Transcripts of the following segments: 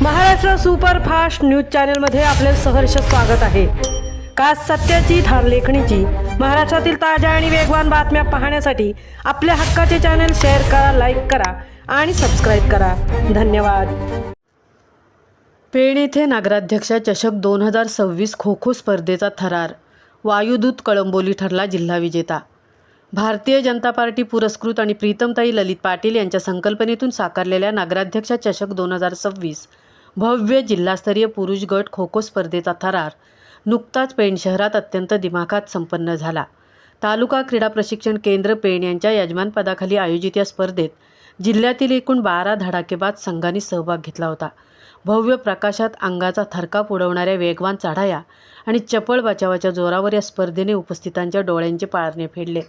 Maharashtra superfast news चॅनलमध्ये आपले सहर्ष स्वागत आहे। खास सत्याची थार लेखणीची महाराष्ट्रातील ताज्या आणि वेगवान बातम्या पाहण्यासाठी आपल्या हक्काचे चॅनल शेअर करा, लाईक करा आणि सबस्क्राइब करा। धन्यवाद। पेण येथे नगराध्यक्षा चषक 2026 खो खो स्पर्धेचा थरार, वायुदूत कळंबोली ठरला जिल्हा विजेता। भारतीय जनता पार्टी पुरस्कृत आणि प्रीतमताई ललित पाटील यांच्या संकल्पनेतून साकारलेल्या नगराध्यक्षा चषक 2026 भव्य जिल्हास्तरीय पुरुष गट खो खो स्पर्धेचा थरार नुकताच पेण शहरात अत्यंत दिमाखात संपन्न झाला। तालुका क्रीडा प्रशिक्षण केंद्र पेण यांच्या यजमानपदाखाली आयोजित या स्पर्धेत जिल्ह्यातील एकूण 12 धडाकेबाज संघांनी सहभाग घेतला होता। भव्य प्रकाशात अंगाचा थरकाप उडवणाऱ्या वेगवान चढाया आणि चपळ बचावाच्या जोरावर या स्पर्धेने उपस्थितांच्या डोळ्यांचे पारणे फेडले।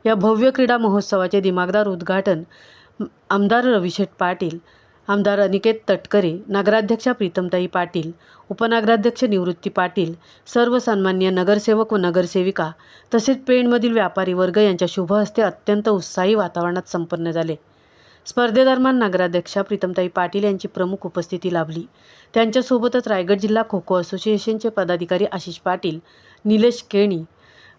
या भव्य क्रीडा महोत्सवाचे दिमागदार उद्घाटन आमदार रविशेठ पाटील, आमदार अनिकेत तटकरे, नगराध्यक्षा प्रीतमताई पाटील, उपनगराध्यक्ष निवृत्ती पाटील, सर्व सन्माननीय नगरसेवक व नगरसेविका तसेच पेणमधील व्यापारी वर्ग यांच्या शुभ हस्ते अत्यंत उत्साही वातावरणात संपन्न झाले। स्पर्धेदरम्यान नगराध्यक्षा प्रीतमताई पाटील यांची प्रमुख उपस्थिती लाभली। त्यांच्यासोबतच रायगड जिल्हा खो खो असोसिएशनचे पदाधिकारी आशिष पाटील, निलेश केणी,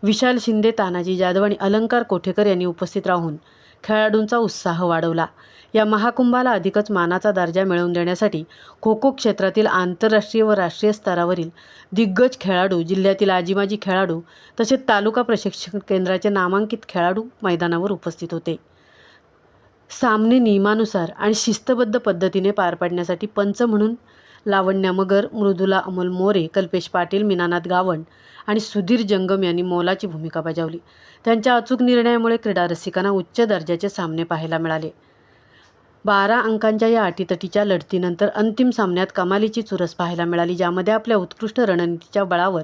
विशाल शिंदे, तानाजी जाधव आणि अलंकार कोठेकर यांनी उपस्थित राहून खेळाडूंचा उत्साह वाढवला। या महाकुंभाला अधिकच मानाचा दर्जा मिळवून देण्यासाठी खो खो क्षेत्रातील आंतरराष्ट्रीय व राष्ट्रीय स्तरावरील दिग्गज खेळाडू, जिल्ह्यातील आजीमाजी खेळाडू तसेच तालुका प्रशिक्षण केंद्राचे नामांकित खेळाडू मैदानावर उपस्थित होते। सामने नियमानुसार आणि शिस्तबद्ध पद्धतीने पार पाडण्यासाठी पंच म्हणून लावण्या मगर, मृदुला अमोल मोरे, कल्पेश पाटील, मीनानाथ गावंड आणि सुधीर जंगम यांनी मोलाची भूमिका बजावली। त्यांच्या अचूक निर्णयामुळे क्रीडा रसिकांना उच्च दर्जाचे सामने पाहायला मिळाले। 12 अंकांच्या या अटीतटीच्या लढतीनंतर अंतिम सामन्यात कमालीची चुरस पाहायला मिळाली, ज्यामध्ये आपल्या उत्कृष्ट रणनीतीच्या बळावर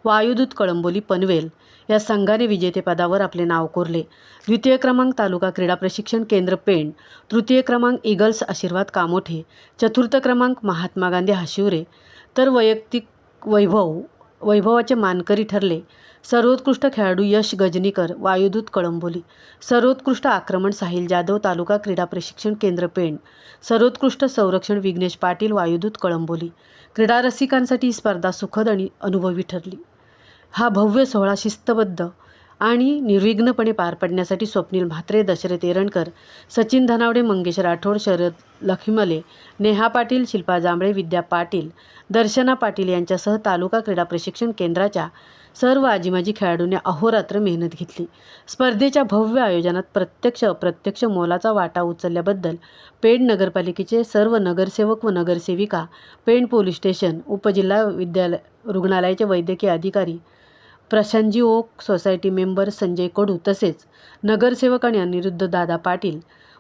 वायुदूत कळंबोली पनवेल या संघाने विजेतेपदावर आपले नाव कोरले। द्वितीय क्रमांक तालुका क्रीडा प्रशिक्षण केंद्र पेण, तृतीय क्रमांक ईगल्स आशीर्वाद कामोठे, चतुर्थ क्रमांक महात्मा गांधी हाशिवरे तर वैयक्तिक वैभवाचे मानकरी ठरले सर्वोत्कृष्ट खेळाडू यश गजनीकर, वायुदूत कळंबोली, सर्वोत्कृष्ट आक्रमण साहिल जाधव, तालुका क्रीडा प्रशिक्षण केंद्र पेण, सर्वोत्कृष्ट संरक्षण विघ्नेश पाटील, वायुदूत कळंबोली। क्रीडा रसिकांसाठी ही स्पर्धा सुखद आणि अनुभवी ठरली। हा भव्य सोहळा शिस्तबद्ध आणि निर्विघ्नपणे पार पाडण्यासाठी स्वप्नील म्हात्रे, दशरथ एरणकर, सचिन धनावडे, मंगेश राठोड, शरद लखिमले, नेहा पाटील, शिल्पा जांभळे, विद्या पाटील, दर्शना पाटील यांच्यासह तालुका क्रीडा प्रशिक्षण केंद्राच्या सर्व आजीमाजी खेळाडूंनी अहोरात्र मेहनत घेतली। स्पर्धेच्या भव्य आयोजनात प्रत्यक्ष अप्रत्यक्ष मोलाचा वाटा उचलल्याबद्दल पेण नगरपालिकेचे सर्व नगरसेवक व नगरसेविका, पेण पोलीस स्टेशन, उपजिल्हा रुग्णालयाचे वैद्यकीय अधिकारी, Prashantji okay, society member Sanjay कडू तसेच नगरसेवक आणि अनिरुद्ध दादा पाटील,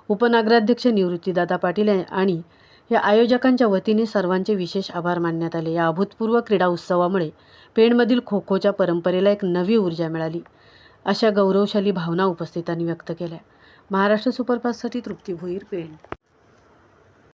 उपनगराध्यक्ष निवृत्ती दादा पाटील आणि या आयोजकांच्या वतीने सर्वांचे विशेष आभार मानण्यात आले। या अभूतपूर्व क्रीडा उत्सवामुळे पेणमधील खो खोच्या परंपरेला एक नवी ऊर्जा मिळाली, अशा गौरवशाली भावना उपस्थितांनी व्यक्त केल्या। महाराष्ट्र सुपरफास्टसाठी तृप्ती भोईर, पेण।